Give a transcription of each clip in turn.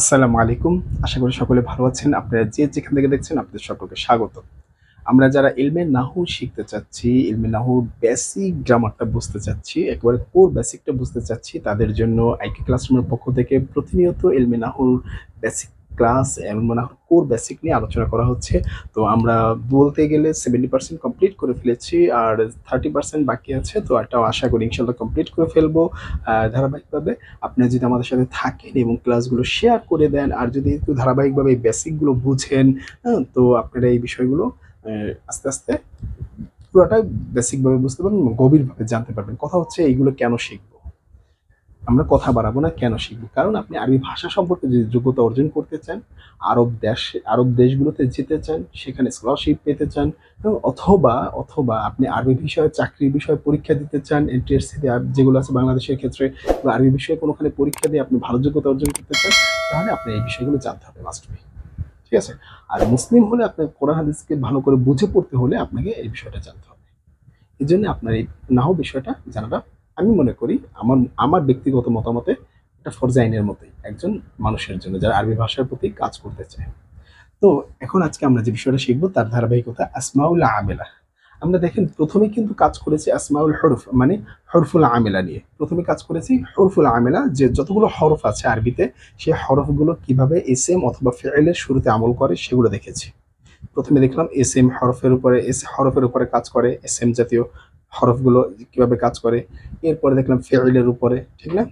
আসসালামু আলাইকুম। আশা করি সকলে ভালো আছেন। আপনারা যে যেখান থেকে দেখছেন আপনাদের সকলকে স্বাগত। আমরা যারা ইলমে নাহু শিখতে চাচ্ছি, ইলমে নাহুর বেসিক গ্রামারটা বুঝতে চাচ্ছি, একেবারে কোর বেসিকটা বুঝতে চাচ্ছি, তাদের জন্য আইকে ক্লাসরুমের পক্ষ থেকে প্রতিনিয়ত ইলমে নাহুর বেসিক ক্লাস, ইলমে নাহুর কোর বেসিক নিয়ে আলোচনা করা হচ্ছে। তো আমরা বলতে গেলে 70% কমপ্লিট করে ফেলেছি আর 30% বাকি আছে। তো এটাও আশা করি ইনশাআল্লাহ কমপ্লিট করে ফেলবো ধারাবাহিকভাবে। আপনারা যদি আমাদের সাথে থাকেন এবং ক্লাসগুলো শেয়ার করে দেন আর যদি একটু ধারাবাহিকভাবে এই বেসিকগুলো বুঝেন, হ্যাঁ? তো আপনারা এই বিষয়গুলো আস্তে, আস্তে পুরাটাই বেসিক ভাবে বুঝতে পারবেন এবং গভীরভাবে জানতে পারবেন। কথা হচ্ছে এইগুলো কেন শিখবো? আমরা কথা বাড়াবো না, কেন শিখবো? কারণ আপনি আরবি ভাষা সম্পর্কে যদি যোগ্যতা অর্জন করতে চান, আরব দেশগুলোতে যেতে চান, সেখানে স্কলারশিপ পেতে চান, অথবা আপনি আরবি বিষয়ে চাকরির বিষয়ে পরীক্ষা দিতে চান, এনটিএসসি যেগুলো আছে বাংলাদেশের ক্ষেত্রে, বা আরবি বিষয়ে কোনোখানে পরীক্ষা দিয়ে আপনি ভালো যোগ্যতা অর্জন করতে চান, তাহলে আপনার এই বিষয়গুলো জানতে হবে মাস্ট বি। ঠিক আছে? আর মুসলিম হলে আপনার কোরআন হাদিসকে ভালো করে বুঝে পড়তে হলে আপনাকে এই বিষয়টা জানতে হবে। এজন্য আপনার এই নাহু বিষয়টা জানাটা আমি মনে করি আমার আমার ব্যক্তিগত মতামতে এটা ফরজে আইনের মতোই একজন মানুষের জন্য যারা আরবি ভাষার প্রতি কাজ করতে চায়। তো এখন আজকে আমরা যে বিষয়টা শিখবো তার ধারাবাহিকতা আসমাউল আমেলা। আমরা দেখেন প্রথমে কিন্তু কাজ করেছি আসমাউল হরফ মানে হরফুল আমেলা নিয়ে। প্রথমে কাজ করেছি হরফুল আমেলা, যে যতগুলো হরফ আছে আরবিতে সেই হরফগুলো কিভাবে ইসম অথবা ফিইলের শুরুতে আমল করে সেগুলো দেখেছি। প্রথমে দেখলাম এসএম হরফের উপরে, এস হরফের উপরে কাজ করে, এসএম জাতীয় হরফগুলো কিভাবে কাজ করে। এরপরে দেখলাম ফেইলের উপরে, ঠিক না?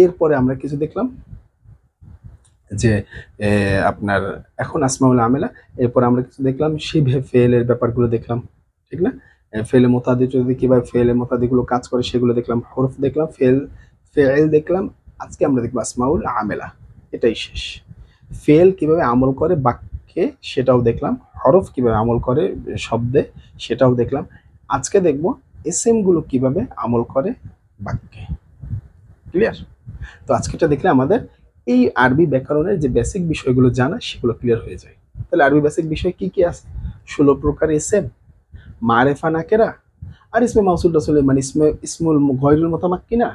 এরপরে আমরা কিছু দেখলাম যে আপনার এখন আসমাউল আমেলা। এরপর আমরা কিছু দেখলাম শিবহে ফেলের ব্যাপারগুলো দেখলাম, ঠিক না? ফেলে মোতাদি যদি কিভাবে ফেলে মোতাদিগুলো কাজ করে সেগুলো দেখলাম, হরফ দেখলাম, ফেল দেখলাম। আজকে আমরা দেখবো আসমাউল আমেলা। এটাই শেষ। ফেল কিভাবে আমল করে বাক্যে সেটাও দেখলাম, হরফ কিভাবে আমল করে শব্দে সেটাও দেখলাম। আজকে দেখব এসএম গুলো কিভাবে আমল করে বাক্যে। ক্লিয়ার? তো আজকেটা দেখলে আমাদের এই আরবি ব্যাকরণের যে বেসিক বিষয়গুলো জানা সেগুলো ক্লিয়ার হয়ে যায়। তাহলে আরবি বেসিক বিষয় কি কি আছে? 16 প্রকার এসএম, মারেফা নাকেরা, আর ইসমে মাউসুল রাসূল মানে ইসমুল গয়রুল মুতামাক্কিনা,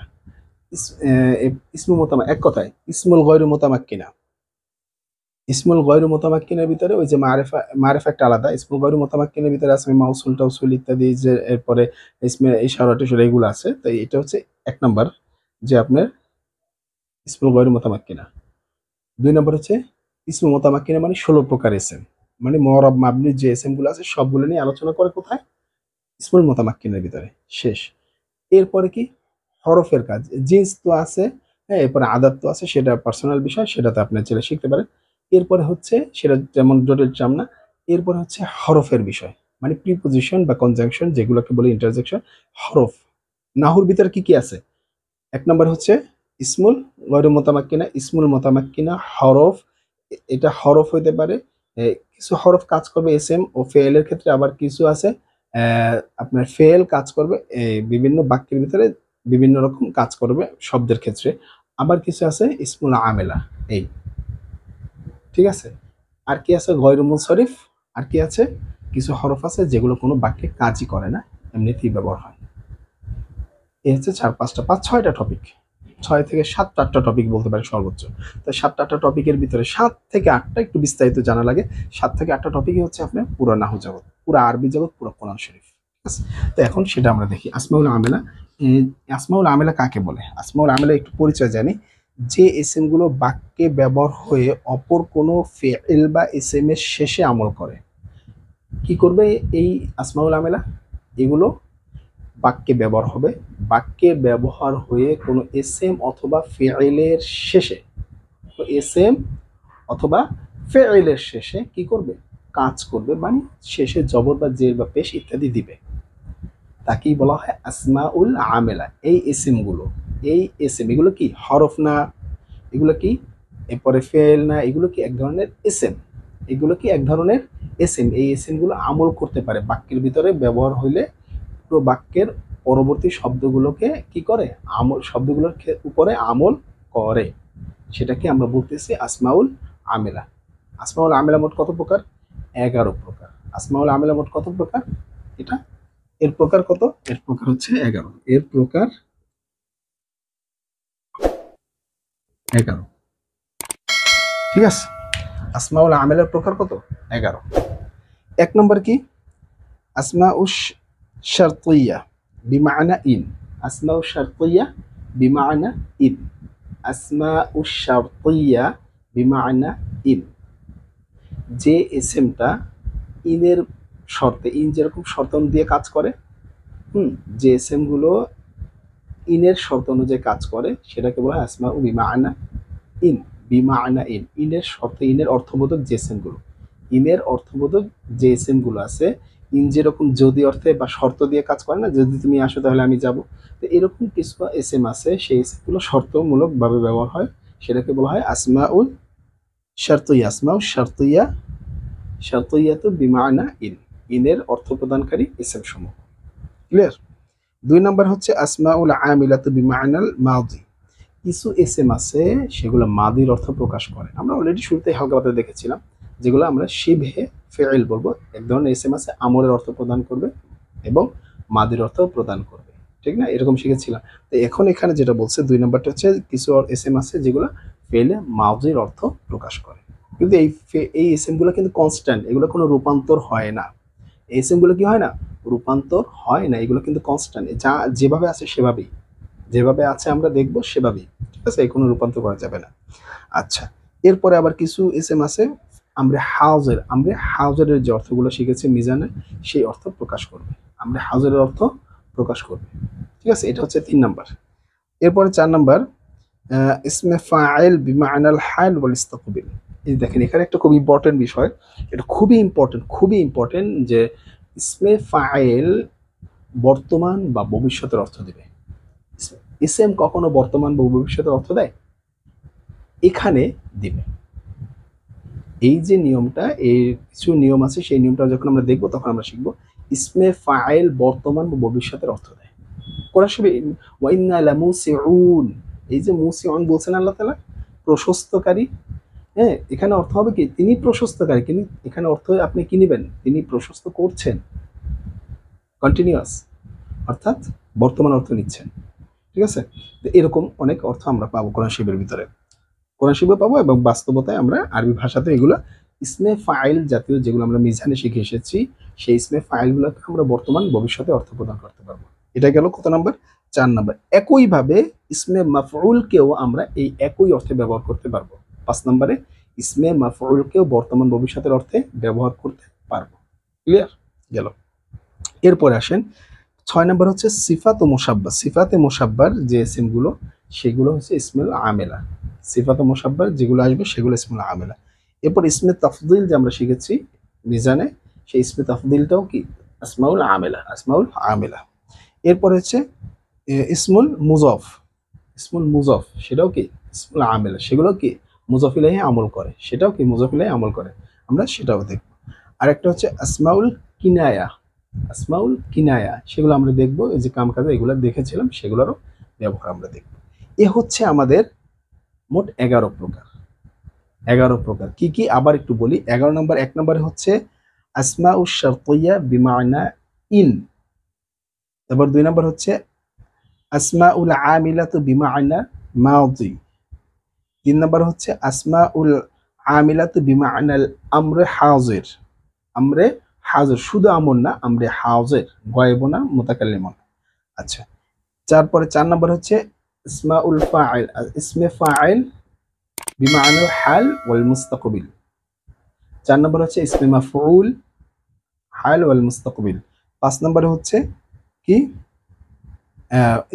ইসমু এক কথায় ইসমুল গয়রুল মুতামাক্কিনা। ইসমুল গয়রু মুতামাক্কিনের ভিতরে ওই যে মারেফা একটা আলাদা। ইসমুল গয়রু মুতামাক্কিনের ভিতরে আছে মাউসুল টাউসুল ইত্যাদি, যে এরপরে ইসমে ইশারা টিশারা এগুলো আছে। তাই এটা হচ্ছে ১ নাম্বার, যে আপনার ইসমুল গয়রু মুতামাক্কিনা। ২ নাম্বার হচ্ছে ইসমু মুতামাক্কিনা মানে ১৬ প্রকার ইসম। মানে মু'রাব মাবনির যে ইসম গুলো আছে সবগুলো নিয়ে আলোচনা করে কোথায়? ইসমুল মুতামাক্কিনের ভিতরে। শেষ। এরপরে কি? হরফের কাজ। জিন্স তো আছে, হ্যাঁ? এরপরে আদাত তো আছে, সেটা পার্সোনাল বিষয়, সেটা তো আপনি চাইলে শিখতে পারেন। এরপরে হচ্ছে সেটা যেমন জটিল চাম না। এরপরে হচ্ছে হরফের বিষয়। মানে প্রিপোজিশন বা কনজাংশন যেগুলোকে বলে ইন্টারজেকশন, হরফ। নাহুর ভিতরে কি, কি আছে? ১ নাম্বার হচ্ছে ইসমুল গয়রু মুতামাক্কিনা, ইসমুল মুতামাক্কিনা হরফ। এটা হরফ হইতে পারে। এ কিছু হরফ কাজ করবে এসএম ও ফেল এর ক্ষেত্রে, আবার কিছু আছে আপনার ফেল কাজ করবে বিভিন্ন বাক্যের ভিতরে বিভিন্ন রকম কাজ করবে শব্দের ক্ষেত্রে। আবার কিছু আছে ইসমুল আমেলা এই। ঠিক আছে? আর কি আছে? গয়রু মুনসরিফ। আর কি আছে? কিছু হরফ আছে যেগুলো কোনো বাক্যে কাজই করে না, এমনিতেই ব্যবহার হয়। এই হচ্ছে ৪-৫টা ৫-৬টা টপিক। ৬ থেকে ৭-৮টা টপিক বলতে পারেন সর্বোচ্চ। তো ৭-৮টা টপিকের ভিতরে ৭ থেকে ৮টা একটু বিস্তারিত জানা লাগে। ৭ থেকে ৮টা টপিকই হচ্ছে আপনার পুরা নাহু জগৎ, পুরা আরবি জগৎ, পুরা কোরআন শরীফ। ঠিক আছে? তো এখন সেটা আমরা দেখি। আসমাউল আমেলা। এ আসমাউল আমেলা কাকে বলে? আসমাউল আমেলা একটু পরিচয় জানি। যে ইসিম গুলো বাক্যে ব্যবহার হয়ে অপর কোনো ফিইল বা ইসিম এর শেষে আমল করে। কি করবে এই আসমাউল আমেলা? এগুলো বাক্যে ব্যবহার হবে। বাক্যে ব্যবহার হয়ে কোনো এসএম অথবা ফেইলের শেষে, তো এসএম অথবা ফেইলের শেষে কি করবে? কাজ করবে, মানে শেষে জবর বা জের বা পেশ ইত্যাদি দিবে। তাকেই বলা হয় আসমাউল আমেলা। এই এসএম গুলো, এই এসএম এগুলো কি হরফ না, এগুলো কি এরপরে ফেল না, এগুলো কি এক ধরনের এসএম। এগুলো কি এক ধরনের এসএম। এই এসএম গুলো আমল করতে পারে বাক্যের ভিতরে ব্যবহার হইলে, পুরো বাক্যের পরবর্তী শব্দগুলোকে কি করে? আমল, শব্দগুলোর উপরে আমল করে। সেটাকে আমরা বলতেছি আসমাউল আমেলা। আসমাউল আমেলা মোট কত প্রকার? ১১ প্রকার। আসমাউল আমেলা মোট কত প্রকার? এটা এর প্রকার কত? এর প্রকার হচ্ছে ১১। এর প্রকার ১১। ঠিক আছে, আসমাউল আমেলার প্রকার কত? 11। এক নম্বর কি? আসমাউশ শারতিয়া বিমানা ইন। আসমাউ শারতিয়া বিমানা ইন। আসমাউশ শারতিয়া বিমানা ইন। যে এসএমটা ইনের শর্তে, ইন যেরকম শর্ত দিয়ে কাজ করে, যে এসএম গুলো ইনের শর্ত অনুযায়ী কাজ করে সেটাকে বলা হয় আসমাউ বিমানা ইন। বিমানা ইন, ইনের শর্তে, ইনের অর্থবোধক যে এসএম গুলো, ইনের অর্থবোধক যে এসএম গুলো আছে, ইন যেরকম যদি অর্থে বা শর্ত দিয়ে কাজ করে না, যদি তুমি আসো তাহলে আমি যাব, তো এরকম কিছু এসএম আছে, সেই এসএম গুলো শর্তমূলক ভাবে ব্যবহার হয়, সেটাকে বলা হয় আসমাউল শারতিয়া। আসমাউ শারতিয়া, শারতিয়াতু বিমানা ইন, ইনের অর্থ প্রদানকারী এসএম সমূহ। ক্লিয়ার? 2 নাম্বার হচ্ছে আসমাউল আমিলাতু বিমানাল মাদি। কিছু এসএম আছে সেগুলো মাদির অর্থ প্রকাশ করে, আমরা অলরেডি শুরুতে হালকা পাতলা দেখেছিলাম, যেগুলো আমরা শিবহে ফেইল বলবো। এক ধরনের এসএম আছে আমরের অর্থ প্রদান করবে এবং মাদির অর্থ প্রদান করবে, ঠিক না? এরকম শিখেছিলাম। তো এখন এখানে যেটা বলছে 2 নাম্বারটা হচ্ছে কিছু এসএম আছে যেগুলো ফেইলে মাদির অর্থ প্রকাশ করে, কিন্তু এই এসএম গুলো কিন্তু কনস্ট্যান্ট, এগুলো কোনো রূপান্তর হয় না। এসএম গুলো কি হয় না? রূপান্তর হয় না, এগুলো কিন্তু কনস্ট্যান্ট, যা যেভাবে আছে সেভাবেই, যেভাবে আছে আমরা দেখব সেভাবেই, ঠিক আছে? কোনো রূপান্তর করা যাবে না। আচ্ছা, এরপরে আবার কিছু এসএম আছে আমরা হাউজের যে অর্থগুলো শিখেছি মিজানে, সেই অর্থ প্রকাশ করবে, আমরা হাউজের অর্থ প্রকাশ করবে, ঠিক আছে? এটা হচ্ছে 3 নাম্বার। এরপরে 4 নাম্বার ইসমে ফাইল বিমানাল হাল ওয়াল ইস্তাকবিল। এই দেখেন এখানে একটা খুব ইম্পর্টেন্ট বিষয়, এটা খুবই ইম্পর্টেন্ট যে ইসমে ফাইল বর্তমান বা ভবিষ্যতের অর্থ দিবে। ইসেম কখনো বর্তমান বা ভবিষ্যতের অর্থ দেয়? এখানে দিবে। এই যে নিয়মটা, এই কিছু নিয়ম আছে, সেই নিয়মটা যখন আমরা দেখবো তখন আমরা শিখবো ইসমে ফাইল বর্তমান বা ভবিষ্যতের অর্থ দেয়। কোরআন শরীফে ওয়া ইন্না লামুসিউন, এই যে মুসিউন বলছেন আল্লাহ তাআলা, প্রশস্তকারী, হ্যাঁ, এখানে অর্থ হবে কি? তিনি প্রশস্তকারী, কিন্তু এখানে অর্থ আপনি কি নেবেন? তিনি প্রশস্ত করছেন, কন্টিনিউয়াস, অর্থাৎ বর্তমান অর্থ নিচ্ছেন, ঠিক আছে? তো এরকম অনেক অর্থ আমরা পাবো কোরআন শরীফের ভিতরে, কোরআন শরীফে পাবো, এবং বাস্তবতায় আমরা আরবি ভাষাতে এগুলো ইসমে ফাইল জাতীয় যেগুলো আমরা মিজানে শিখে এসেছি, সেই ইসমে ফাইলগুলোকে আমরা বর্তমান ভবিষ্যতে অর্থ প্রদান করতে পারবো। এটা গেল কত নাম্বার? 4 নাম্বার। একইভাবে ইসমে মাফউলকেও আমরা এই একই অর্থে ব্যবহার করতে পারবো। 5 নাম্বারে ইসমে মাফউলকেও বর্তমান ভবিষ্যতের অর্থে ব্যবহার করতে পারবো। ক্লিয়ার? গেল। এরপরে আসেন 6 নাম্বার হচ্ছে সিফাত ও মুসাব্বা। সিফাতে মুসাব্বার যে ইসিম গুলো, সেগুলো হচ্ছে ইসমুল আমেলা। সিফাত ও মুসাব্বার যেগুলো আসবে সেগুলো ইসমুল আমেলা। এরপর ইসমে তাফদিল যে আমরা শিখেছি মিজানে, সেই ইসমে তাফদিলটাও কি? আসমাউল আমেলা, আসমাউল আমেলা। এরপর হচ্ছে ইসমুল মুজফ, ইসমুল মুজফ সেটাও কি? ইসমুল আমেলা, সেগুলো কি? মুজফ ইলাইহি আমল করে, সেটাও কি? মুজফ ইলাইহি আমল করে, আমরা সেটাও দেখব। আরেকটা হচ্ছে আসমাউল কিনায়া, আসমাউল কিনায়া, সেগুলো আমরা দেখবো, এই যে কাম কাজে এগুলো দেখেছিলাম, সেগুলোরও ব্যবহার আমরা দেখব। এ হচ্ছে আমাদের মোট 11 প্রকার। 11 প্রকার কি কি আবার একটু বলি। 11 নম্বর, 1 নম্বরে হচ্ছে আসমাউশ শারতিয়া বিমানা ইন। তারপর 2 নম্বর হচ্ছে আসমাউল আমিলাতু বিমানা মাদি। 3 নম্বর হচ্ছে আসমাউল আমিলাতু বিমানাল আমরে হাজির। আমরে হাজির, শুধু আমর না, আমরে হাজির, গায়েব না, মুতাকাল্লিমুন। আচ্ছা, তারপরে 4 নম্বর হচ্ছে ইসমাউল ফাইল, ইসমে ফাইল বিমানাল হাল ওয়াল মুস্তাকবিল। 4 নম্বর হচ্ছে ইসমে মাফউল হাল ওয়াল মুস্তাকবিল। 5 নম্বরে হচ্ছে কি?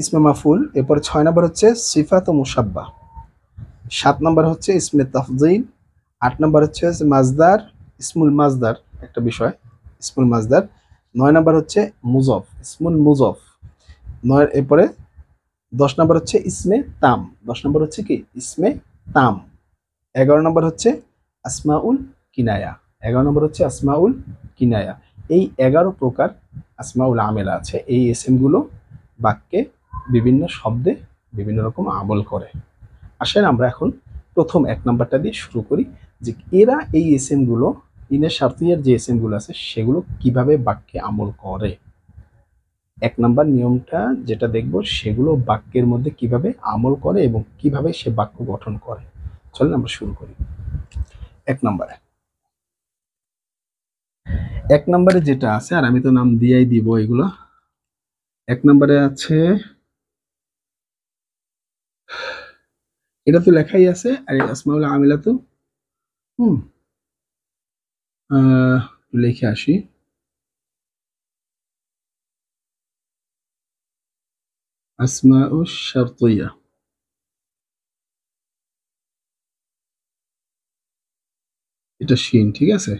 ইসমে মাফউল। এরপর 6 নম্বর হচ্ছে সিফাত ও মুসাব্বা। 7 নম্বর হচ্ছে ইসমে তাফযীল। 8 নম্বর হচ্ছে মাজদার, ইসমুল মাজদার একটা বিষয়, ইসমুল মাজদার। 9 নম্বর হচ্ছে মুজফ, ইসমুল মুজফ। 9 এরপরে 10 নম্বর হচ্ছে ইসমে তাম। 10 নম্বর হচ্ছে কি? ইসমে তাম। 11 নম্বর হচ্ছে আসমাউল কিনায়া। 11 নম্বর হচ্ছে আসমাউল কিনায়া। এই 11 প্রকার আসমাউল আমেলা আছে। এই এসএম গুলো বাক্যে বিভিন্ন শব্দে বিভিন্ন রকম আমল করে। আসেন আমরা এখন প্রথম 1 নাম্বারটা দিয়ে শুরু করি, যে এরা এই এসএম গুলো, ইনের শারতিয়ার যে এসএম গুলো আছে সেগুলো কিভাবে বাক্যে আমল করে। 1 নাম্বার নিয়মটা যেটা দেখব, সেগুলো বাক্যের মধ্যে কিভাবে আমল করে এবং কিভাবে সে বাক্য গঠন করে। চলেন আমরা শুরু করি। এক নম্বরে এক নম্বরে যেটা আছে, আর আমি তো নাম দিয়েই দিব এগুলো। এক নম্বরে আছে, এটা তো লেখাই আছে, আর আসমাউল আমিলা তো হুম লিখে আসি। আসমাউ শারতিয়া, এটা শিন, ঠিক আছে।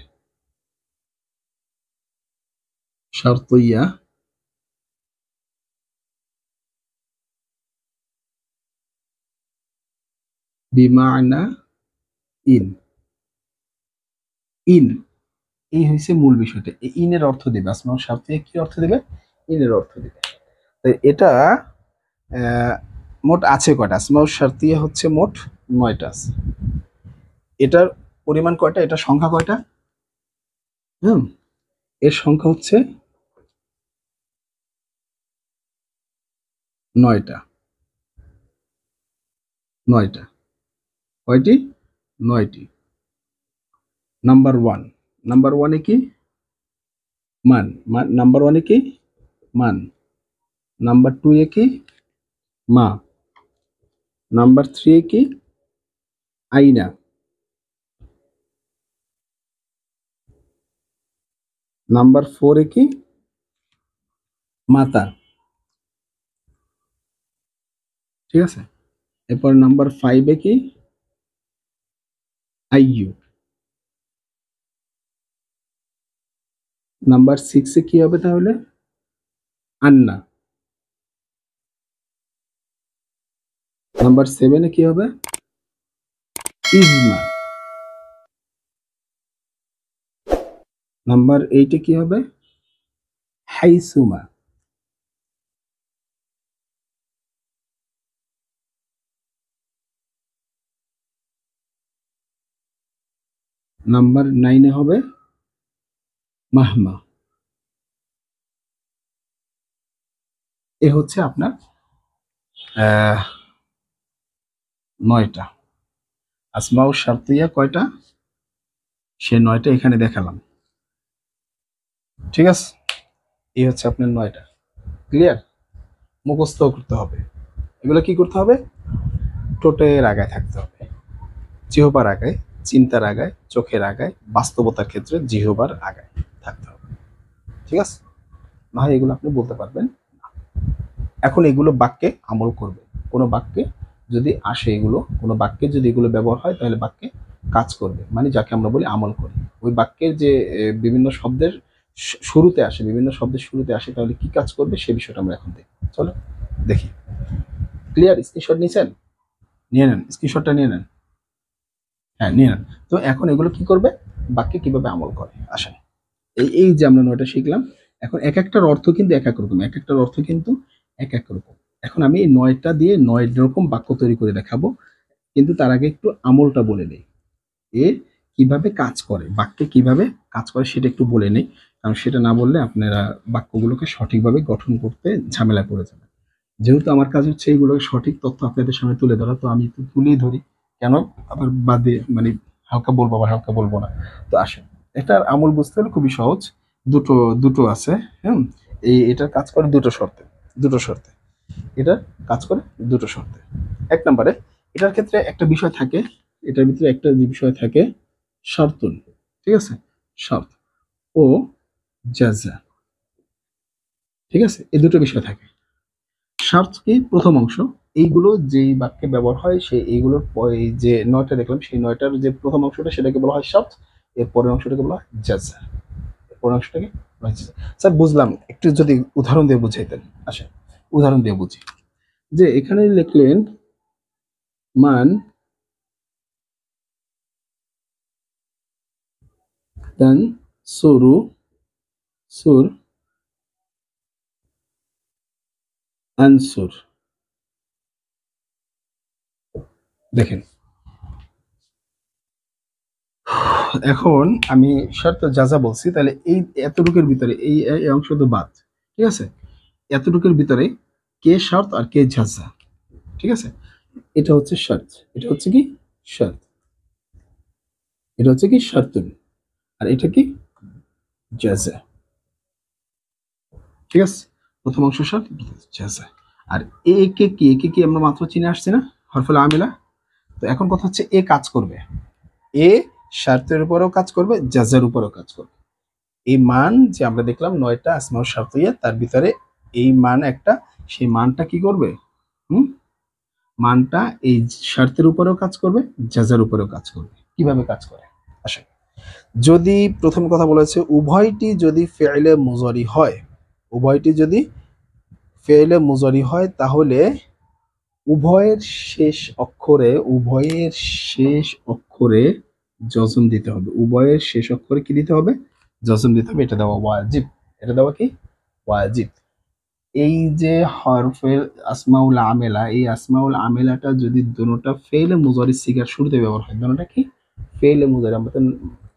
শারতিয়া বিমানা ইন, ইন, এই হয়েছে মূল বিষয়টা। এই ইনের অর্থ দিবে, আসমাউ শারতিয়া কি অর্থ দিবে? ইনের অর্থ দিবে। তো এটা মোট আছে কয়টা? আসমাউ শারতিয়া হচ্ছে মোট 9টা আছে। এটার পরিমাণ কয়টা? এটা সংখ্যা কয়টা? হুম, এর সংখ্যা হচ্ছে 9টা। 9টা কয়টি? 9টি। নাম্বার ওয়ান, নাম্বার ওয়ানে কি? মান, মান নাম্বার ওয়ানে কি? মান। নাম্বার টু এ কি? মা। নাম্বার থ্রি এ কি? আইনা। নাম্বার ফোর এ কি? মাতা, ঠিক আছে। এরপর নাম্বার ফাইভ এ কি? আইয়ু। নাম্বার সিক্স এ কি হবে তাহলে? আন্না। নাম্বার সেভেন এ কি হবে? ইজমা। নাম্বার এইট এ কি হবে? হাইসুমা। নাম্বার নাইনে হবে মাহমা। এ হচ্ছে আপনার 9টা। আসমাউ শারতিয়া কয়টা? সে 9টা এখানে দেখালাম, ঠিক আছে। এই হচ্ছে আপনার 9টা। ক্লিয়ার? মুখস্থ করতে হবে। এগুলো কি করতে হবে? টোটের আগায় থাকতে হবে। জিহ্বার আগায়, চিন্তার আগায়, চোখের আগায়, বাস্তবতার ক্ষেত্রে জিহ্বার আগায় থাকতে হবে, ঠিক আছে। না হয় এগুলো আপনি বলতে পারবেন। এখন এগুলো বাক্যে আমল করবে। কোনো বাক্যে যদি আসে, এগুলো কোনো বাক্যে যদি এগুলো ব্যবহার হয়, তাহলে বাক্যে কাজ করবে, মানে যাকে আমরা বলি আমল করি। ওই বাক্যের যে বিভিন্ন শব্দের শুরুতে আসে, বিভিন্ন শব্দের শুরুতে আসে, তাহলে কি কাজ করবে সে বিষয়টা আমরা এখন দেখি। চলো দেখি। ক্লিয়ার? স্ক্রিনশট নিয়েছেন? নিয়ে নেন, স্ক্রিনশটটা নিয়ে নেন। হ্যাঁ, নিয়ে নেন। তো এখন এগুলো কি করবে? বাক্যে কিভাবে আমল করে আসেন। এই এই যে আমরা 9টা শিখলাম। এখন এক একটার অর্থ কিন্তু এক এক রকম, এক একটার অর্থ কিন্তু এক এক রকম। এখন আমি এই 9টা দিয়ে 9 রকম বাক্য তৈরি করে দেখাবো, কিন্তু তার আগে একটু আমলটা বলে নেই। এ কিভাবে কাজ করে, বাক্যে কিভাবে কাজ করে সেটা একটু বলে নেই। কারণ সেটা না বললে আপনারা বাক্যগুলোকে সঠিকভাবে গঠন করতে ঝামেলায় পড়ে যাবেন। যেহেতু আমার কাজ হচ্ছে এইগুলোকে সঠিক তথ্য আপনাদের সামনে তুলে ধরা, তো আমি একটু তুলেই ধরি। কেন আবার বাদে মানে হালকা বলবো আবার হালকা বলবো না। তো আসেন, এটার আমল বুঝতে হলে খুবই সহজ। দুটো দুটো আছে। হুম, এটার কাজ করে দুটো শর্তে। দুটো শর্তে এটা কাজ করে, দুটো শর্তে। এক নম্বরে এটার ক্ষেত্রে একটা বিষয় থাকে, এটার ভিতরে একটা বিষয় থাকে শর্তুন, ঠিক আছে। শর্ত ও জাযা, ঠিক আছে। এই দুটো বিষয় থাকে। শর্ত কি? প্রথম অংশ। এইগুলো যেই বাক্যে ব্যবহার হয় সে এইগুলোর এই যে 9টা দেখলাম, সেই 9টার যে প্রথম অংশটা সেটাকে বলা হয় শর্ত। এর পরের অংশটাকে বলা হয় জাযা। এর পরের অংশটাকে বলা হয় জাযা। স্যার বুঝলাম, একটু যদি উদাহরণ দিয়ে বুঝাইতেন। আচ্ছা, উদাহরণ দিয়ে বুঝি। যে এখানে লিখলেন মান তান সুরু সুর আনসুর। দেখেন, এখন আমি শর্ত জাযা বলছি, তাহলে এই এতটুকুর ভিতরে এই অংশ তো বাদ, ঠিক আছে। এতটুকুর ভিতরে কে শর্ত আর কে জাযা, ঠিক আছে। এটা হচ্ছে শর্ত, এটা হচ্ছে কি শর্ত। এটা হচ্ছে কি শার্তুন, আর এটা কি জাযা। ঠিক আছে, প্রথম অংশ শার্ত, জাযা। আর একে কি আমরা মাত্র চিনে আসছি না, হরফুল আমিলা। তো এখন কথা হচ্ছে এ কাজ করবে, এ শার্তের উপরেও কাজ করবে, জাজার উপরেও কাজ করবে। এই মান যে আমরা দেখলাম 9টা আসমাউল শারতিয়্যা, তার ভিতরে এই মান একটা, সেই মানটা কি করবে, হুম, মানটা এই শর্তের উপরেও কাজ করবে, জাজার উপরেও কাজ করবে। কিভাবে কাজ করে আসে, যদি প্রথম কথা বলেছে উভয়টি যদি ফেইলে মুজারি হয়, উভয়টি যদি ফেইলে মুজারি হয়, তাহলে উভয়ের শেষ অক্ষরে, উভয়ের শেষ অক্ষরে জজম দিতে হবে। উভয়ের শেষ অক্ষরে কি দিতে হবে, জজম দিতে হবে। এটা দেওয়া ওয়াজিব, এটা দেওয়া কি ওয়াজিব। এই যে হরফের আসমাউল আমেলা, এই আসমাউল আমেলাটা যদি দুটোটা ফেইলে মুজারি সিগার শুরুতে ব্যবহার হয়, দুটোটা কি ফেইলে মুজারি, আমরা তো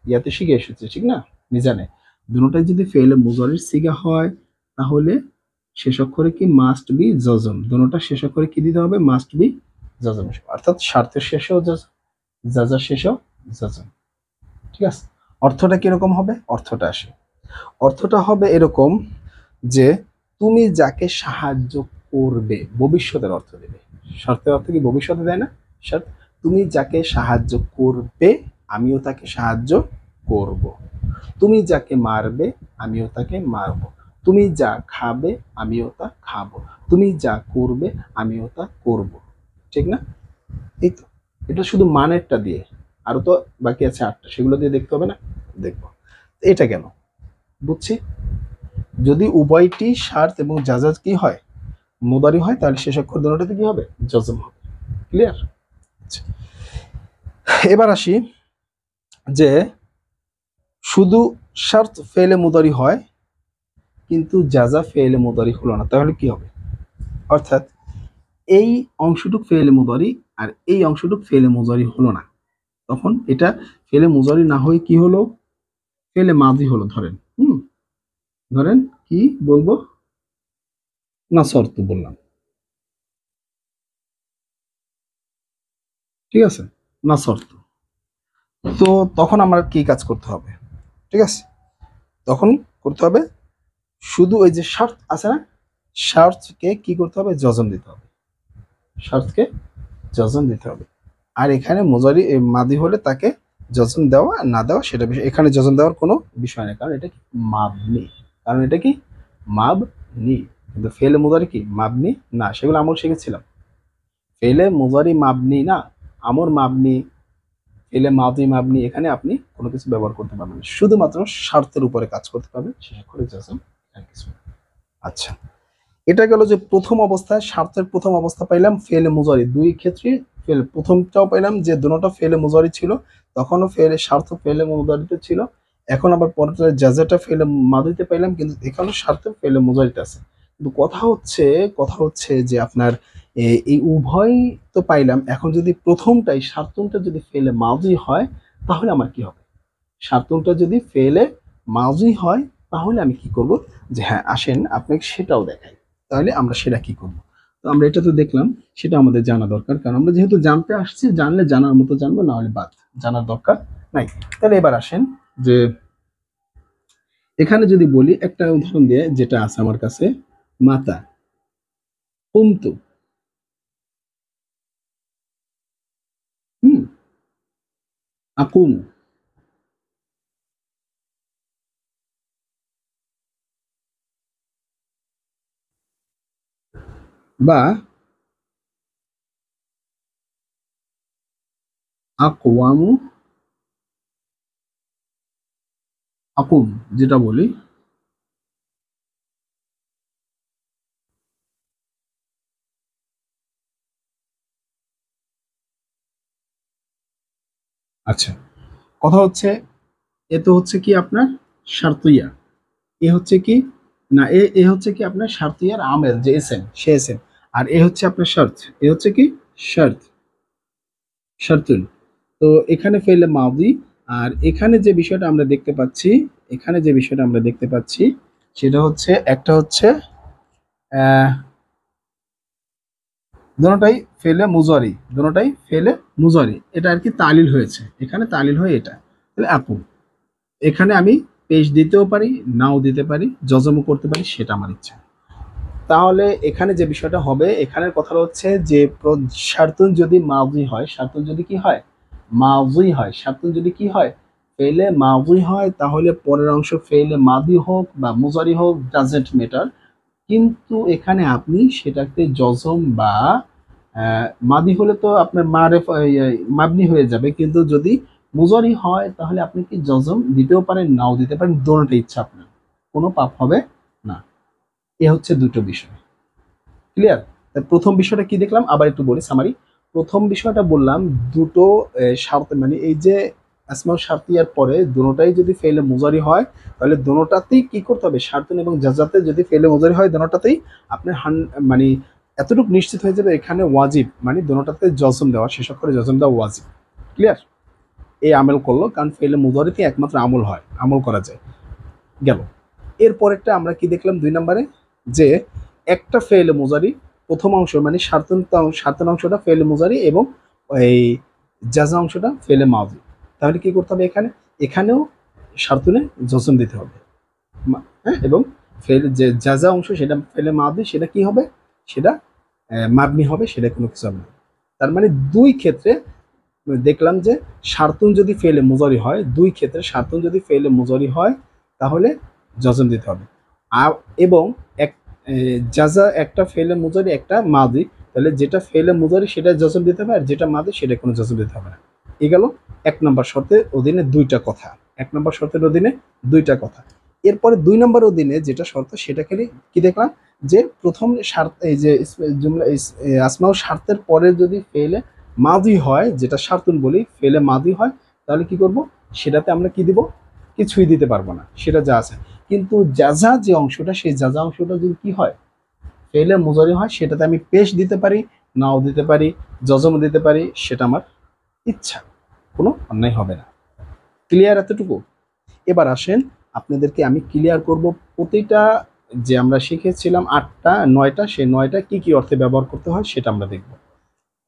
ইয়াতে শিখে এসেছি ঠিক না, মিজানে। দুটোটাই যদি ফেইলে মুজারির সিগা হয়, তাহলে শেষ অক্ষরে কি মাস্ট বি জজম, দুটোটা শেষ অক্ষরে কি দিতে হবে, মাস্ট বি জজম, অর্থাৎ স্বার্থের শেষেও জজম, জাজার শেষেও জজম। ঠিক আছে, অর্থটা কিরকম হবে, অর্থটা আসে, অর্থটা হবে এরকম যে তুমি যাকে সাহায্য করবে, ভবিষ্যতের অর্থ দেবে। শর্তের অর্থ কি ভবিষ্যতে দেয় না, শর্ত, তুমি যাকে সাহায্য করবে আমিও তাকে সাহায্য করব, তুমি যাকে মারবে আমিও তাকে মারব, তুমি যা খাবে আমিও তা খাবো, তুমি যা করবে আমিও তা করব। ঠিক না, এই তো, এটা শুধু মানেরটা দিয়ে, আরো তো বাকি আছে 8টা, সেগুলো দিয়ে দেখতে হবে না, দেখবো। এটা কেন বুঝছি, যদি উভয়টি শার্ত এবং জাজাজ কি হয়, মুদারি হয়, তাহলে শেষ অক্ষর দুটোতে কি হবে, জজম হবে। ক্লিয়ার? এবার আসি যে শুধু শার্ত ফেলে মুদারি হয় কিন্তু জাজা ফেলে মুদারি হলো না, তাহলে কি হবে, অর্থাৎ এই অংশটুক ফেলে মুদারি আর এই অংশটুক ফেলে মুদারি হলো না, তখন এটা ফেলে মুদারি না হয়ে কি হলো, ফেলে মাদি হলো। ধরেন ধরেন কি বলবো, না শর্ত বললাম, ঠিক আছে, না শর্ত। তো তখন আমার কি কাজ করতে হবে, ঠিক আছে, তখন করতে হবে শুধু ওই যে শর্ত আছে না, শর্তকে কি করতে হবে, জজম দিতে হবে, শর্তকে জজম দিতে হবে। আর এখানে মুজারি মাদি হলে তাকে জজম দেওয়া না দেওয়া সেটা বিষয়, এখানে জজম দেওয়ার কোনো বিষয় নেই, কারণ এটা কি মাবনি, কারণ এটা কি মাবনি। কিন্তু ফেলে মুজারি কি মাবনি না, সেগুলো আমরা শিখেছিলাম। ফেলে মুজারি মাবনি না, আমর মাবনি, ফেলে মাদি মাবনি, এখানে আপনি কোনো কিছু ব্যবহার করতে পারবেন না, শুধুমাত্র শর্তের উপরে কাজ করতে পারবেন, শেষ করে জজম আর কিছু। আচ্ছা, এটা গেল যে প্রথম অবস্থায়, স্বার্থের প্রথম অবস্থা পাইলাম ফেলে মুজারি, দুই ক্ষেত্রে ফেল, প্রথমটাও পাইলাম যে দুটোটা ফেলে মুজারি ছিল, তখনও ফেলে স্বার্থ ফেলে মুজারিতে ছিল, এখন আবার পরেরটা জাজাটা ফেলে মাদিতে পাইলাম, কিন্তু এখানেও স্বার্থ ফেলে মুজারিতে আছে। কিন্তু কথা হচ্ছে যে আপনার এই উভয় তো পাইলাম, এখন যদি প্রথমটাই স্বার্থটা যদি ফেলে মাদি হয়, তাহলে আমার কি হবে, স্বার্থটা যদি ফেলে মাদি হয়, তাহলে আমি কি করব, যে হ্যাঁ আসেন আপনাকে সেটাও দেখাই, তাহলে আমরা সেটা কি করব। তো আমরা এটা তো দেখলাম, সেটা আমাদের জানা দরকার, কারণ আমরা যেহেতু জানতে আসছি, জানলে জানার মতো জানবো, না হলে বাদ, জানার দরকার নাই। তাহলে এবার আসেন যে এখানে যদি বলি একটা উদাহরণ দিয়ে, যেটা আছে আমার কাছে, মাতা কুমতু, হুম, আকুম, বা আকওয়ামু, আকুম, যেটা বলি, আচ্ছা, কথা হচ্ছে এ তো হচ্ছে কি আপনার শারতুইয়া, এ হচ্ছে কি, না এ এ হচ্ছে কি আপনার শারতিয়ার আমেল, যে এসএম সে এসএম, আর এ হচ্ছে আপনার শর্ত, এ হচ্ছে কি শর্ত, শর্তুল। তো এখানে ফেলে মাদি, আর এখানে যে বিষয়টা আমরা দেখতে পাচ্ছি, এখানে যে বিষয়টা আমরা দেখতে পাচ্ছি সেটা হচ্ছে, একটা হচ্ছে আহ দুটোটাই ফেলে মুজারি, দুটোটাই ফেলে মুজারি, এটা আর কি তালিল হয়েছে, এখানে তালিল হয়ে এটা। তাহলে আপু এখানে আমি পেশ দিতেও পারি, নাও দিতে পারি, জজমও করতে পারি, সেটা আমার ইচ্ছা। তাহলে এখানে যে বিষয়টা হবে, এখানের কথা হচ্ছে যে শার্তুন যদি মাজি হয়, শার্তুন যদি কি হয়, মাজি হয়, শার্তুন যদি কি হয়, ফেলে মাজি হয়, তাহলে পরের অংশ ফেলে মাদি হোক বা মুজারি হোক, ডাজেন্ট ম্যাটার। কিন্তু এখানে আপনি সেটাকে জজম বা মাদি হলে তো আপনার মাবনি হয়ে যাবে, কিন্তু যদি মুজারি হয় তাহলে আপনি কি জজম দিতেও পারেন, নাও দিতে পারেন, দোনোটা ইচ্ছা আপনার, কোনো পাপ হবে না। এ হচ্ছে দুটো বিষয়। ক্লিয়ার? প্রথম বিষয়টা কি দেখলাম, আবার একটু বলি সামারি। প্রথম বিষয়টা বললাম দুটো শর্ত, মানে এই যে আসমাউ শারতিয়ার পরে দুটোটাই যদি ফেলে মুজারি হয়, তাহলে দুটোটাতেই কি করতে হবে, শারতুন এবং জাজাতে যদি ফেলে মুজারি হয় দুটোটাতেই আপনার মানে এতটুকু নিশ্চিত হয়ে যাবে এখানে ওয়াজিব, মানে দুটোটাতে জজম দেওয়া, শেষ করে জজম দেওয়া ওয়াজিব। ক্লিয়ার? এই আমল করলো, কারণ ফেলে মুজারিতে একমাত্র আমল হয়, আমল করা যায়। গেল। এরপরেরটা আমরা কি দেখলাম 2 নম্বরে, যে একটা ফেলে মুজারি প্রথম অংশ মানে সার্তন অংশটা ফেলে মুজারি এবং এই জাজা অংশটা ফেলে মাদি। তাহলে কি করতে হবে এখানে, এখানেও সার্তুনে জজম দিতে হবে। হ্যাঁ, এবং ফেল যে জাজা অংশ সেটা ফেলে মাদি, সেটা কি হবে, সেটা মাবনি হবে, সেটা কোনো কিছু হবে না। তার মানে দুই ক্ষেত্রে দেখলাম যে সার্তুন যদি ফেলে মুজারি হয়, দুই ক্ষেত্রে সার্তুন যদি ফেলে মুজারি হয় তাহলে জজম দিতে হবে। আর এবং এক জাজা একটা ফেলে মুজারি একটা মাদি, তাহলে যেটা ফেলে মুজারি সেটা জজম দিতে হবে, আর যেটা মাদি সেটা কোনো জজম দিতে হবে না। এ গেল 1 নম্বর শর্তের অধীনে দুইটা কথা, 1 নম্বর শর্তের অধীনে দুইটা কথা। এরপরে 2 নম্বর অধীনে যেটা শর্ত, সেটা খালি কি দেখলাম, যে প্রথম শর্ত এই যে জুমলা আসমাউ শর্তের পরে যদি ফেলে মাদি হয়, যেটা শার্তুন বলি, ফেলে মাদি হয়, তাহলে কি করব, সেটাতে আমরা কি দিব, কিছুই দিতে পারবো না, সেটা যা আছে। কিন্তু জাজা যে অংশটা, সেই জাজা অংশটা যদি কি হয়, ফেলে মুজারি হয়, সেটাতে আমি পেশ দিতে পারি, নাও দিতে পারি, জজম দিতে পারি, সেটা আমার ইচ্ছা, কোনো অন্যায় হবে না। ক্লিয়ার এতটুকু? এবার আসেন আপনাদেরকে আমি ক্লিয়ার করব প্রতিটা, যে আমরা শিখেছিলাম 8টা 9টা, সেই 9টা কি কি অর্থে ব্যবহার করতে হয় সেটা আমরা দেখব।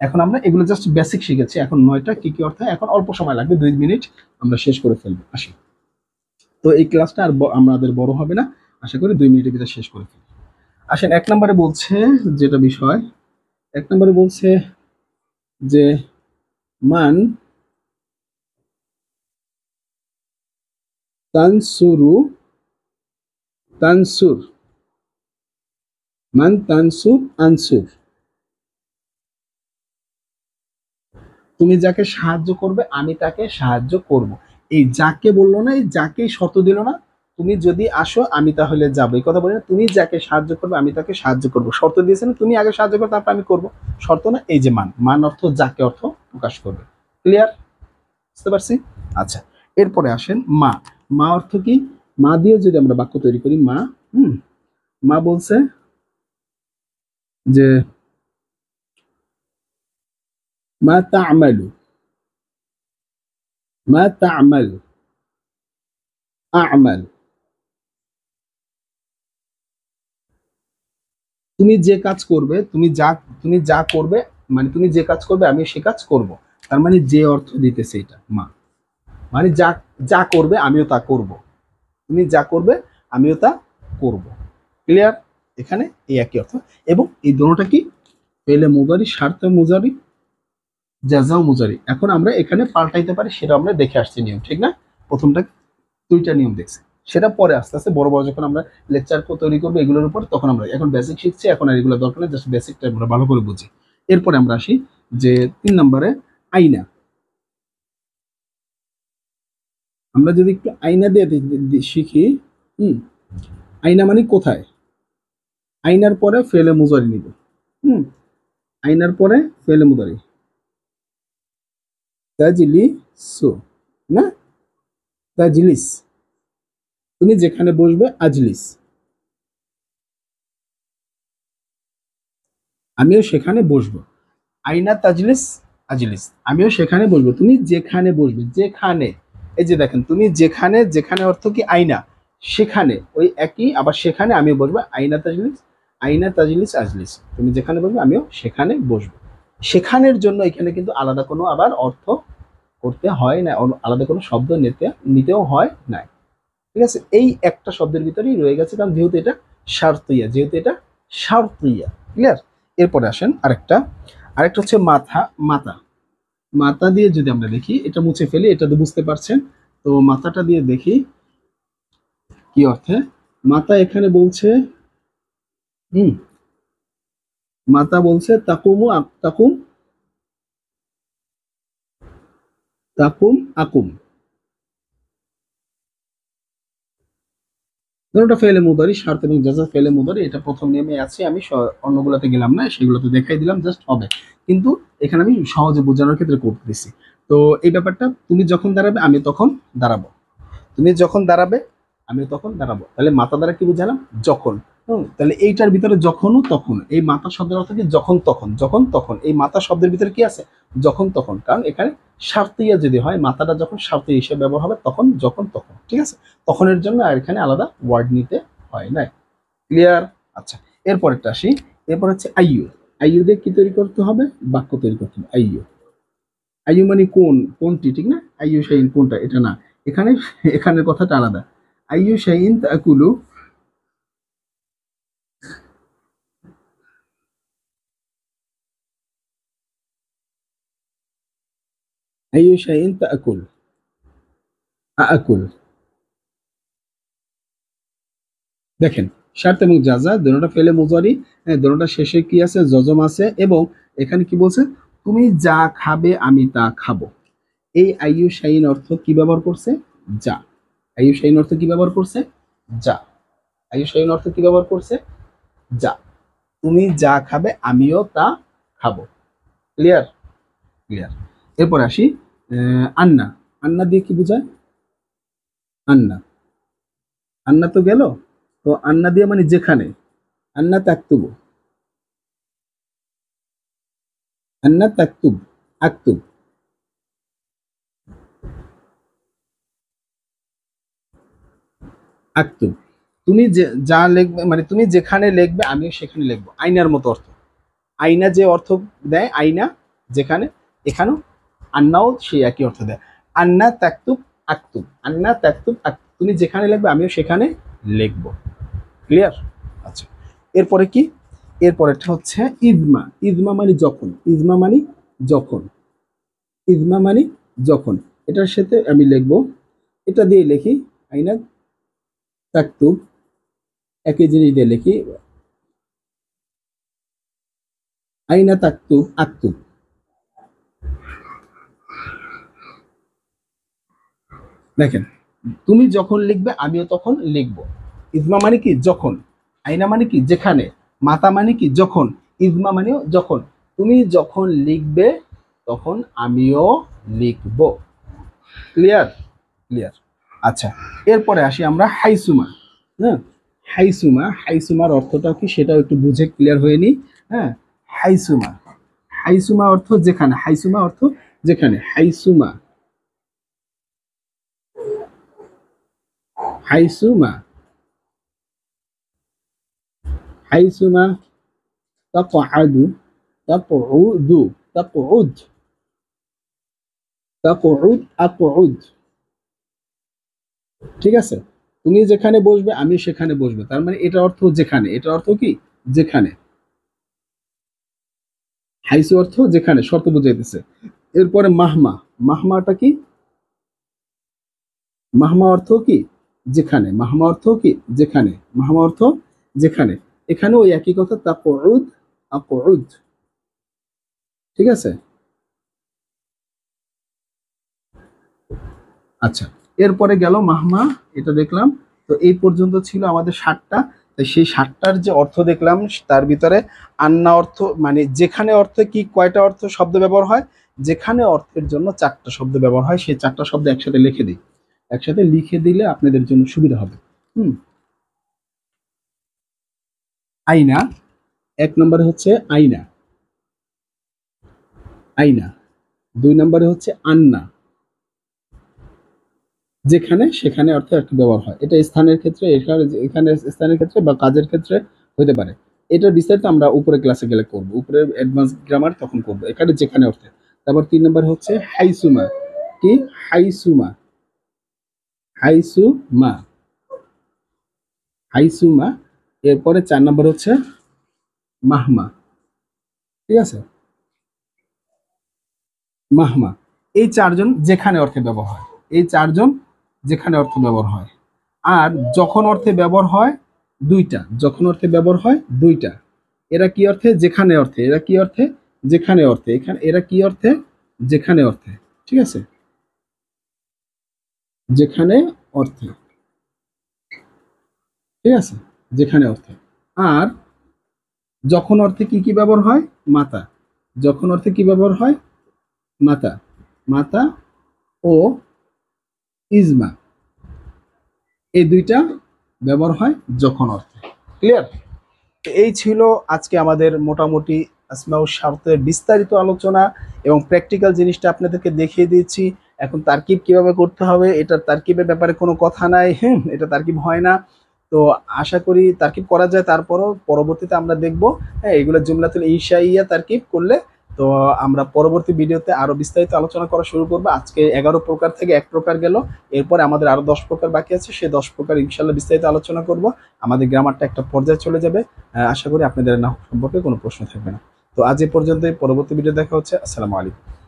এখন আমরা এগুলো জাস্ট বেসিক শিখেছি, এখন 9টা কি কি অর্থ, এখন অল্প সময় লাগবে, 2 মিনিট আমরা শেষ করে ফেলবো। আসি, তো এই ক্লাসটা আর আমাদের বড় হবে না, আশা করি 2 মিনিটের ভিতরে শেষ করে ফেলবো। আসেন 1 নম্বরে বলছে, যেটা বিষয় 1 নম্বরে বলছে যে মান তানসুরু, তানসুর, মান তানসুর আনসুর, তুমি যাকে সাহায্য করবে আমি তাকে সাহায্য করব। এই যাকে বললো না, এই যাকেই শর্ত দিল না, তুমি যদি আসো আমি তাহলে যাবো, এই কথা বলি না, তুমি যাকে সাহায্য করবে আমি তাকে সাহায্য করব, শর্ত দিয়েছে না, তুমি আগে সাহায্য করো তারপর আমি করব, শর্ত না। এই যে মান, মান অর্থ যাকে অর্থ প্রকাশ করবে। ক্লিয়ার? বুঝতে পারছি? আচ্ছা, এরপরে আসেন মা। মা অর্থ কি, মা দিয়ে যদি আমরা বাক্য তৈরি করি, মা, মা বলছে যে মা তা'মালু, মা তা'মাল, আ'মাল, তুমি যে কাজ করবে, তুমি যা করবে, মানে তুমি যে কাজ করবে আমি সে কাজ করব। তার মানে যে অর্থ দিতেছে এটা মা, মানে যা যা করবে আমিও তা করব, তুমি যা করবে আমিও তা করব। ক্লিয়ার? এখানে এই একই অর্থ। এবং এই দুটোটা কি, পেলে মুজারি, স্বার্থ মুজারি, জাজাও মুজারি। এখন আমরা এখানে পাল্টাইতে পারি, সেটা আমরা দেখে আসছি নিয়ম, ঠিক না? প্রথমটা 2টা নিয়ম দেখছি, সেটা পরে আস্তে আস্তে বড় বড় যখন আমরা লেকচার তৈরি করবো এগুলোর উপর, তখন আমরা এখন বেসিক শিখছি, এখন আর এগুলো দরকার নেই, জাস্ট বেসিকটা আমরা ভালো করে বুঝি। এরপরে আমরা আসি যে 3 নম্বরে আইনা। আমরা যদি একটু আইনা দিয়ে শিখি, হুম, আইনা মানে কোথায়, আইনার পরে ফেলে মুজারি নিব, হুম, আইনার পরে ফেলে মুজারি, তাজলিসু, না, তাজলিস, তুমি যেখানে বসবে, আজলিস, আমিও সেখানে বসবো, আইনা তাজলিস, আজলিস, আমিও সেখানে বসবো, তুমি যেখানে বসবে, যেখানে, এই যে দেখেন, তুমি যেখানে, যেখানে অর্থ কি আইনা, সেখানে, ওই একই, আবার সেখানে আমিও বসবো, আইনা তাজলিস, আইনা তাজলিস আজলিস, তুমি যেখানে বসবে আমিও সেখানে বসবো। সেখানের জন্য এখানে কিন্তু আলাদা কোনো আবার অর্থ করতে হয় না, আলাদা কোনো শব্দ নিতেও হয় না। ঠিক আছে, এই একটা শব্দের ভিতরেই রয়ে গেছে, কারণ যেহেতু এটা শারতিয়া, ক্লিয়ার। এরপরে আসেন আরেকটা হচ্ছে মাথা। মাথা মাথা দিয়ে যদি আমরা দেখি, এটা মুছে ফেলি, এটা তো বুঝতে পারছেন। তো মাথাটা দিয়ে দেখি কি অর্থে। মাথা এখানে বলছে, হুম, মাথা বলছে তাকুমু তাকুম তাকুম আকুম। ধরুন ফেলে মুদারি, শর্ত এবং জাযা ফেলে মুদারি, এটা প্রথম নিয়মে আছে। আমি অন্যগুলোতে গেলাম না, সেগুলোতে দেখাই দিলাম, জাস্ট হবে। কিন্তু এখানে আমি সহজে বোঝানোর ক্ষেত্রে করতে দিছি। তো এই ব্যাপারটা, তুমি যখন দাঁড়াবে আমি তখন দাঁড়াবো, তুমি যখন দাঁড়াবে আমি তখন দাঁড়াবো, তাহলে মাথা দ্বারা কি বুঝালাম? যখন। তাহলে এইটার ভিতরে যখনও তখন, এই মাথা শব্দের অর্থ কি? যখন তখন, যখন তখন। এই মাথা শব্দের ভিতরে কি আছে? যখন তখন। কারণ এখানে শারতিয়া যদি হয়, মাথাটা যখন শারতিয়া হিসেবে ব্যবহার হবে, তখন যখন তখন। ঠিক আছে, তখনের জন্য আর এখানে আলাদা ওয়ার্ড নিতে হয় না। ক্লিয়ার? আচ্ছা, এরপরেরটা আসি। এরপর হচ্ছে আইয়ু। আইয়ু দিয়ে কি তৈরি করতে হবে? বাক্য তৈরি করতে হবে। আইয়ু, আইয়ু মানে কোন, কোনটি, ঠিক না? আইয়ু শাইন কোনটা, এটা না। এখানে এখানের কথাটা আলাদা। আইয়ু শাইন তাকুলু, আইয়ু শাইন তাকুল, আকুল। দেখেন, শার্ত এবং জাযা দুটোটা ফেলে মুজারি, হ্যাঁ, দুটোটা শেষে কি আছে? জজম আছে। এবং এখানে কি বলছে? তুমি যা খাবে আমি তা খাবো। এই আইয়ু শাইন অর্থ কি ব্যবহার করছে? যা। আইয়ু শাইন অর্থ কি ব্যবহার করছে? যা। আইয়ু শাইন অর্থ কি ব্যবহার করছে? যা। তুমি যা খাবে আমিও তা খাবো। ক্লিয়ার? ক্লিয়ার। এরপরে আসি আন্না। আন্না দিয়ে কি বোঝায়? আন্না, আন্না তো গেল। তো আন্না দিয়ে মানে যেখানে। আন্না তাকতুবু, আন্না তাকতুব, আক্তুব। আক্তুব, তুমি যে যা লিখবে, মানে তুমি যেখানে লিখবে আমিও সেখানে লিখবো। আয়নার মতো অর্থ। আয়না যে অর্থ দেয়, আয়না যেখানে, এখানেও আন্নাও সেই একই অর্থ দেয়। আন্না তাকতুব আক্তুব, আন্না তাকতুব আক্তুব, তুমি যেখানে লিখবে আমিও সেখানে লিখবো। ক্লিয়ার? আচ্ছা, এরপরে কি? এরপরেরটা হচ্ছে ইজমা। ইজমা মানে যখন, ইজমা মানে যখন, ইজমা মানে যখন। এটার সাথে আমি লিখবো, এটা দিয়ে লিখি আইনা তাকতুব, একই জিনিস দিয়ে লিখি আইনা তাকতুব আক্তুব। দেখেন, তুমি যখন লিখবে আমিও তখন লিখবো। ইজমা মানে কি? যখন। আইনা মানে কি? যেখানে। মাতা মানে কি? যখন। ইজমা মানেও যখন। তুমি যখন লিখবে তখন আমিও লিখবো। ক্লিয়ার? ক্লিয়ার। আচ্ছা, এরপরে আসি আমরা হাইসুমা। হ্যাঁ, হাইসুমা, হাইসুমার অর্থটা কি সেটাও একটু বুঝে ক্লিয়ার হয়ে নি। হ্যাঁ, হাইসুমা, হাইসুমা অর্থ যেখানে, হাইসুমা অর্থ যেখানে। হাইসুমা, হাইসুমা, হাইসুমা তাকআদু, তাকউদু, তাকউদ, তাকউদ, আকউদ। ঠিক আছে, তুমি যেখানে বসবে আমি সেখানে বসবো, তার মানে এটা অর্থ যেখানে, এটা অর্থ কি? যেখানে। হাইসু অর্থ যেখানে, শর্ত বুঝাইতেছে। এরপরে মাহমা। মাহমাটা কি? মাহমা অর্থ কি? যেখানে। মাহমা অর্থ কি? যেখানে। মাহমা অর্থ যেখানে। এখানে ওই একই কথা, তাকউদ, আকউদ। ঠিক আছে। আচ্ছা, এরপরে গেল মাহমা, এটা দেখলাম। তো এই পর্যন্ত ছিল আমাদের 7টা। তাই সেই 7টার যে অর্থ দেখলাম, তার ভিতরে আন্না অর্থ মানে যেখানে অর্থে কি কয়টা অর্থ শব্দ ব্যবহার হয়? যেখানে অর্থের জন্য 4টা শব্দ ব্যবহার হয়, সেই 4টা শব্দ একসাথে লিখে দিই। একসাথে লিখে দিলে আপনাদের জন্য সুবিধা হবে। হুম, আইনা, 1 নম্বরে হচ্ছে আইনা, আইনা। 2 নম্বরে হচ্ছে আন্না, যেখানে সেখানে অর্থ একটা ব্যবহার হয়। এটা স্থানের ক্ষেত্রে, এখানে এখানে স্থানের ক্ষেত্রে বা কাজের ক্ষেত্রে হতে পারে। এটা বিস্তারিত আমরা উপরে ক্লাসে গেলে করবো, উপরে অ্যাডভান্স গ্রামার তখন করবো। এখানে যেখানে অর্থে। তারপর 3 নম্বর হচ্ছে হাইসুমা। কি হাইসুমা, হাইসুমা, হাইসুমা। এরপরে 4 নম্বর হচ্ছে মাহমা। ঠিক আছে, মাহমা। এই চারজন যেখানে অর্থে ব্যবহার হয়, এই চারজন যেখানে অর্থে ব্যবহার হয়। আর যখন অর্থে ব্যবহার হয় দুইটা, যখন অর্থে ব্যবহার হয় দুইটা। এরা কি অর্থে? যেখানে অর্থে। এরা কি অর্থে? যেখানে অর্থে। এখানে এরা কি অর্থে? যেখানে অর্থে। ঠিক আছে, যেখানে অর্থে। ঠিক আছে, যেখানে অর্থে। আর যখন অর্থে কি কি ব্যবহার হয়? মাতা। যখন অর্থে কি ব্যবহার হয়? মাতা, মাতা ও ইজমা, এই দুইটা ব্যবহার হয় যখন অর্থে। ক্লিয়ার? এই ছিল আজকে আমাদের মোটামুটি আসমাউল শারতের বিস্তারিত আলোচনা এবং প্র্যাকটিক্যাল জিনিসটা আপনাদেরকে দেখিয়ে দিয়েছি। এখন তারকিব কিভাবে করতে হবে, এটা তারকিবের ব্যাপারে কোনো কথা নাই, হ্যাঁ, এটা তারকিব হয় না। তো আশা করি তারকিব করা যায়, তারপরও পরবর্তীতে আমরা দেখব। হ্যাঁ, এগুলো জুমলাতুল ইনশাইয়া তারকিব করলে তো আমরা পরবর্তী ভিডিওতে আরো বিস্তারিত আলোচনা করা শুরু করবো। আজকে 11 প্রকার থেকে 1 প্রকার গেল, এরপরে আমাদের আরো 10 প্রকার বাকি আছে, সেই 10 প্রকার ইনশাল্লাহ বিস্তারিত আলোচনা করব। আমাদের গ্রামারটা একটা পর্যায়ে চলে যাবে। আশা করি আপনাদের নাহু সম্পর্কে কোনো প্রশ্ন থাকবে না। তো আজ এ পর্যন্তই, পরবর্তী ভিডিও দেখা হচ্ছে। আসসালামু আলাইকুম।